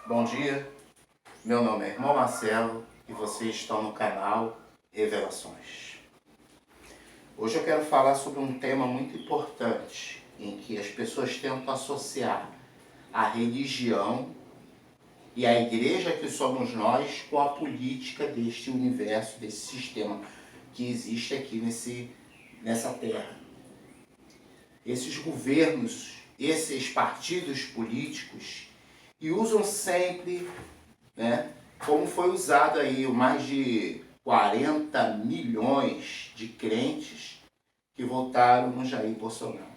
Bom dia, meu nome é Irmão Marcelo e vocês estão no canal Revelações. Hoje eu quero falar sobre um tema muito importante em que as pessoas tentam associar a religião e a igreja que somos nós com a política deste universo, desse sistema que existe aqui nessa terra. Esses governos, esses partidos políticos, e usam sempre, como foi usado aí, mais de 40 milhões de crentes que votaram no Jair Bolsonaro.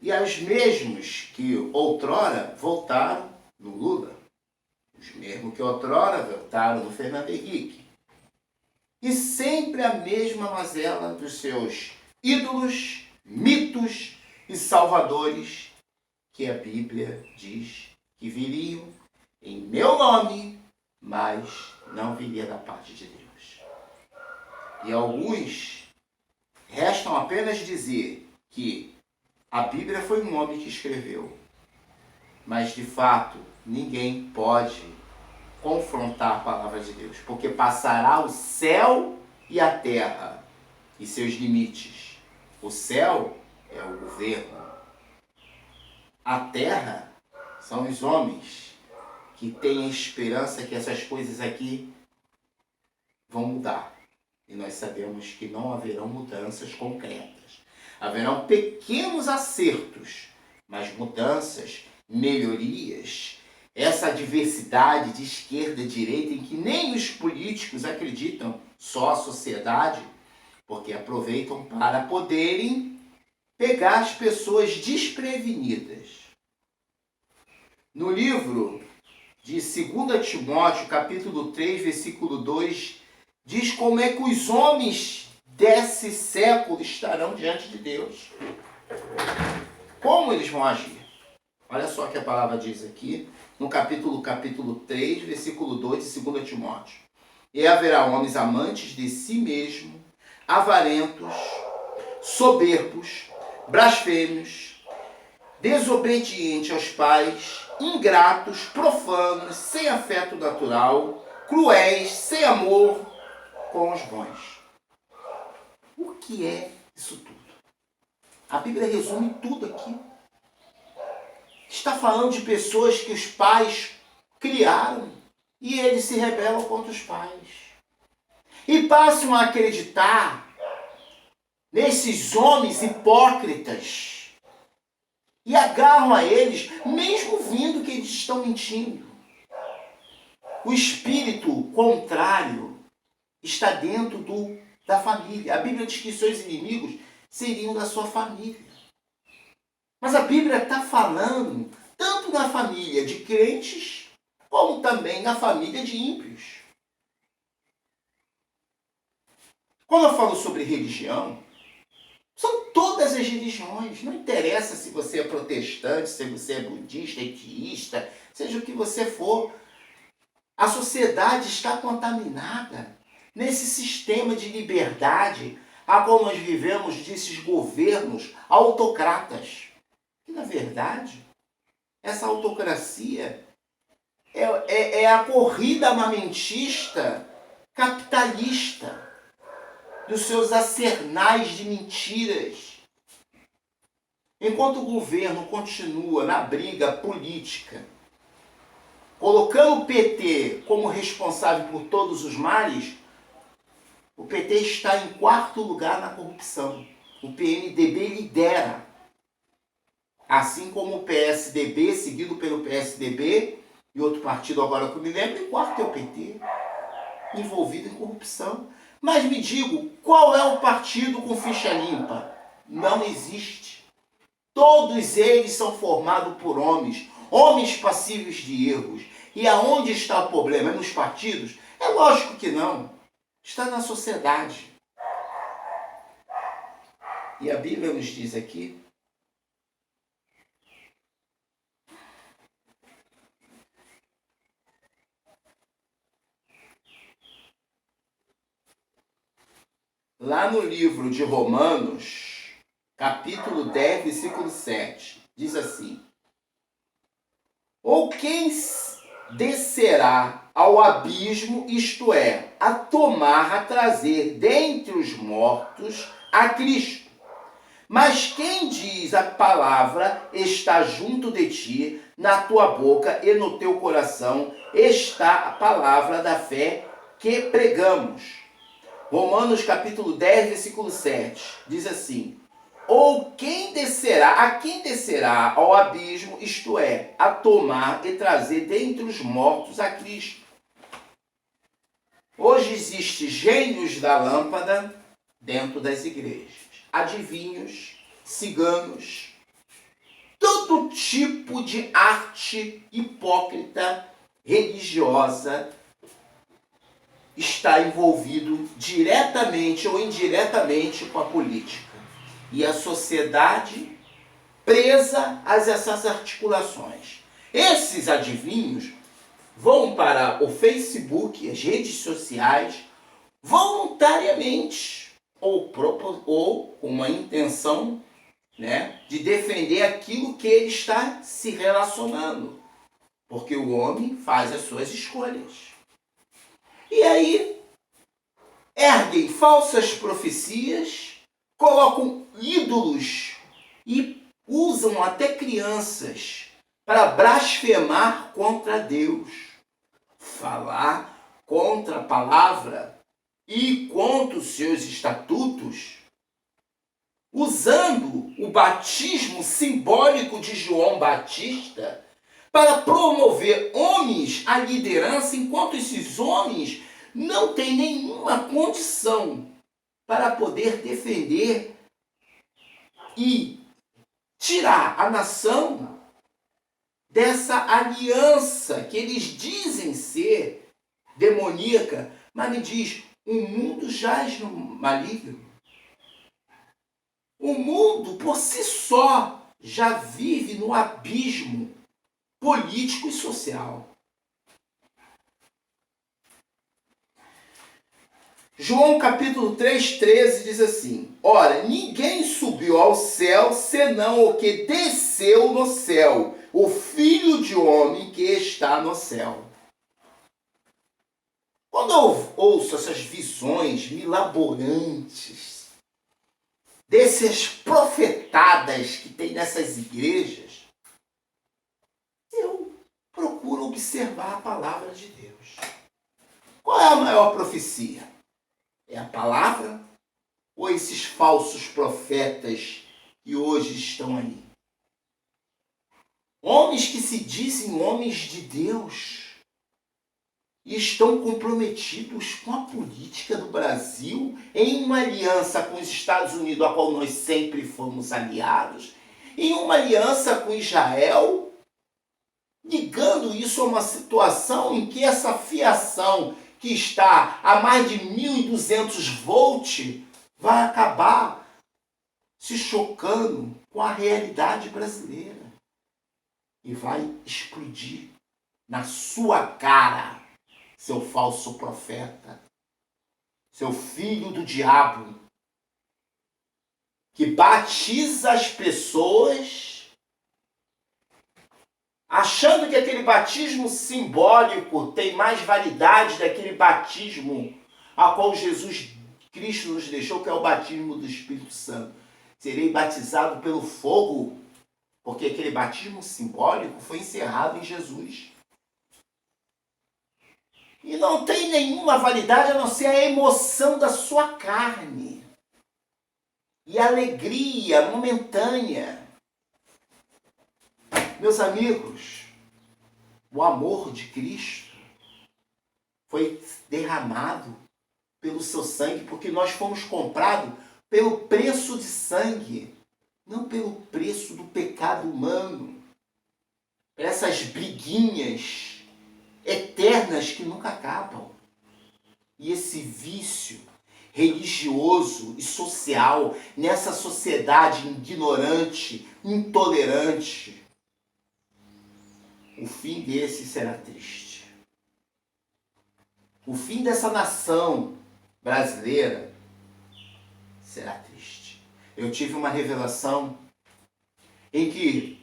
E os mesmos que outrora votaram no Lula, os mesmos que outrora votaram no Fernando Henrique. E sempre a mesma mazela dos seus ídolos, mitos e salvadores, que a Bíblia diz que viriam em meu nome, mas não viria da parte de Deus. E alguns restam apenas dizer que a Bíblia foi um homem que escreveu, mas de fato ninguém pode confrontar a palavra de Deus, porque passará o céu e a terra e seus limites. O céu é o governo. A terra são os homens que têm a esperança que essas coisas aqui vão mudar. E nós sabemos que não haverão mudanças concretas. Haverão pequenos acertos, mas mudanças, melhorias, essa diversidade de esquerda e direita em que nem os políticos acreditam, só a sociedade, porque aproveitam para poderem pegar as pessoas desprevenidas. No livro de 2 Timóteo, capítulo 3, versículo 2, diz como é que os homens desse século estarão diante de Deus. Como eles vão agir? Olha só o que a palavra diz aqui, no capítulo 3, versículo 2 de 2 Timóteo. E haverá homens amantes de si mesmo, avarentos, soberbos, blasfêmios, desobedientes aos pais, ingratos, profanos, sem afeto natural, cruéis, sem amor com os bons. O que é isso tudo? A Bíblia resume tudo aqui. Está falando de pessoas que os pais criaram e eles se rebelam contra os pais. E passam a acreditar nesses homens hipócritas e agarram a eles, mesmo vendo que eles estão mentindo. O espírito contrário está dentro da família. A Bíblia diz que seus inimigos seriam da sua família. Mas a Bíblia está falando tanto na família de crentes, como também na família de ímpios. Quando eu falo sobre religião, são todas as religiões. Não interessa se você é protestante, se você é budista, ateísta, seja o que você for. A sociedade está contaminada nesse sistema de liberdade a qual nós vivemos desses governos autocratas. E, na verdade, essa autocracia é a corrida armamentista capitalista dos seus arsenais de mentiras. Enquanto o governo continua na briga política, colocando o PT como responsável por todos os males, o PT está em 4º lugar na corrupção. O PMDB lidera. Assim como o PSDB, seguido pelo PSDB, e outro partido agora que eu me lembro, em 4º é o PT, envolvido em corrupção. Mas me digo, qual é o partido com ficha limpa? Não existe. Todos eles são formados por homens passíveis de erros. E aonde está o problema? É nos partidos? É lógico que não. Está na sociedade. E a Bíblia nos diz aqui, lá no livro de Romanos, capítulo 10, versículo 7, diz assim: Ou quem descerá ao abismo, isto é, a trazer dentre os mortos a Cristo. Mas quem diz a palavra está junto de ti, na tua boca e no teu coração, está a palavra da fé que pregamos. Romanos capítulo 10, versículo 7, diz assim: ou a quem descerá ao abismo, isto é, a tomar e trazer dentre os mortos a Cristo. Hoje existem gênios da lâmpada dentro das igrejas, adivinhos, ciganos, todo tipo de arte hipócrita, religiosa, está envolvido diretamente ou indiretamente com a política. E a sociedade presa a essas articulações. Esses adivinhos vão para o Facebook, as redes sociais, voluntariamente ou com uma intenção, né, de defender aquilo que ele está se relacionando. Porque o homem faz as suas escolhas. E aí, erguem falsas profecias, colocam ídolos e usam até crianças para blasfemar contra Deus, falar contra a palavra e contra os seus estatutos, usando o batismo simbólico de João Batista para promover homens à liderança, enquanto esses homens não têm nenhuma condição para poder defender e tirar a nação dessa aliança que eles dizem ser demoníaca, mas me diz, o mundo jaz no maligno. O mundo, por si só, já vive no abismo político e social. João capítulo 3,13 diz assim: ora, ninguém subiu ao céu senão o que desceu no céu, o Filho de Homem que está no céu. Quando eu ouço essas visões milaborantes, dessas profetadas que tem nessas igrejas, eu procuro observar a palavra de Deus. Qual é a maior profecia? É a palavra ou esses falsos profetas que hoje estão aí? Homens que se dizem homens de Deus e estão comprometidos com a política do Brasil em uma aliança com os Estados Unidos, a qual nós sempre fomos aliados, em uma aliança com Israel, ligando isso a uma situação em que essa fiação que está a mais de 1.200 volts vai acabar se chocando com a realidade brasileira e vai explodir na sua cara, seu falso profeta, seu filho do diabo, que batiza as pessoas achando que aquele batismo simbólico tem mais validade daquele batismo a qual Jesus Cristo nos deixou, que é o batismo do Espírito Santo. Serei batizado pelo fogo, porque aquele batismo simbólico foi encerrado em Jesus. E não tem nenhuma validade a não ser a emoção da sua carne e a alegria momentânea. Meus amigos, o amor de Cristo foi derramado pelo seu sangue, porque nós fomos comprados pelo preço de sangue, não pelo preço do pecado humano. Essas briguinhas eternas que nunca acabam. E esse vício religioso e social nessa sociedade ignorante, intolerante, o fim desse será triste. O fim dessa nação brasileira será triste. Eu tive uma revelação em que,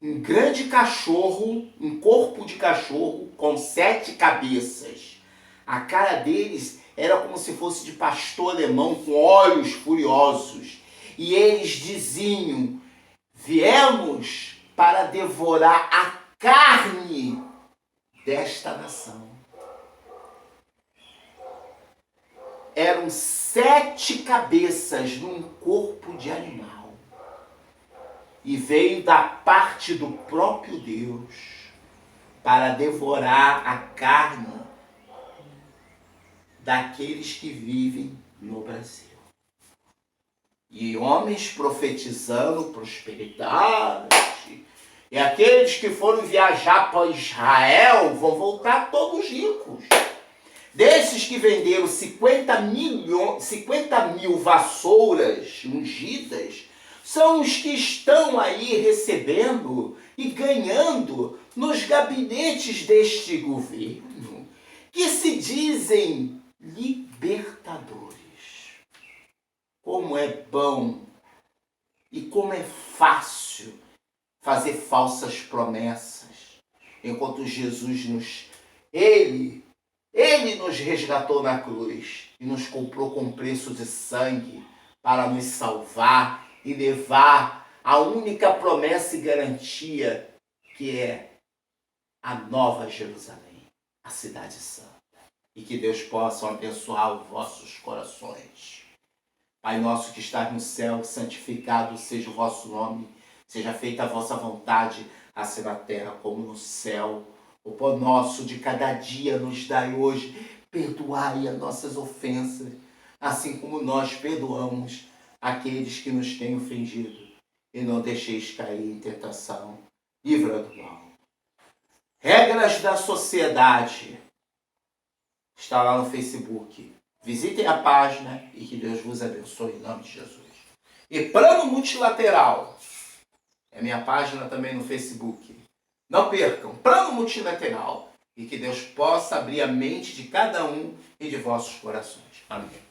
em grande cachorro, um corpo de cachorro com 7 cabeças. A cara deles era como se fosse de pastor alemão com olhos furiosos. E eles diziam: viemos para devorar a carne desta nação. Eram 7 cabeças num corpo de animal. E veio da parte do próprio Deus para devorar a carne daqueles que vivem no Brasil. E homens profetizando prosperidade. E aqueles que foram viajar para Israel vão voltar todos ricos. Desses que venderam 50 mil vassouras ungidas, são os que estão aí recebendo e ganhando nos gabinetes deste governo, que se dizem libertadores. Como é bom e como é fácil fazer falsas promessas, enquanto Jesus Ele nos resgatou na cruz e nos comprou com preço de sangue para nos salvar e levar a única promessa e garantia, que é a Nova Jerusalém, a cidade santa. E que Deus possa abençoar os vossos corações. Pai nosso que estás no céu, santificado seja o vosso nome, seja feita a vossa vontade, assim na terra como no céu. O pão nosso de cada dia nos dai hoje, perdoai as nossas ofensas, assim como nós perdoamos aqueles que nos têm ofendido, e não deixeis cair em tentação, livra do mal. Regras da sociedade, está lá no Facebook. Visitem a página e que Deus vos abençoe em nome de Jesus. E Plano Multilateral, é minha página também no Facebook. Não percam, Plano Multilateral, e que Deus possa abrir a mente de cada um e de vossos corações. Amém.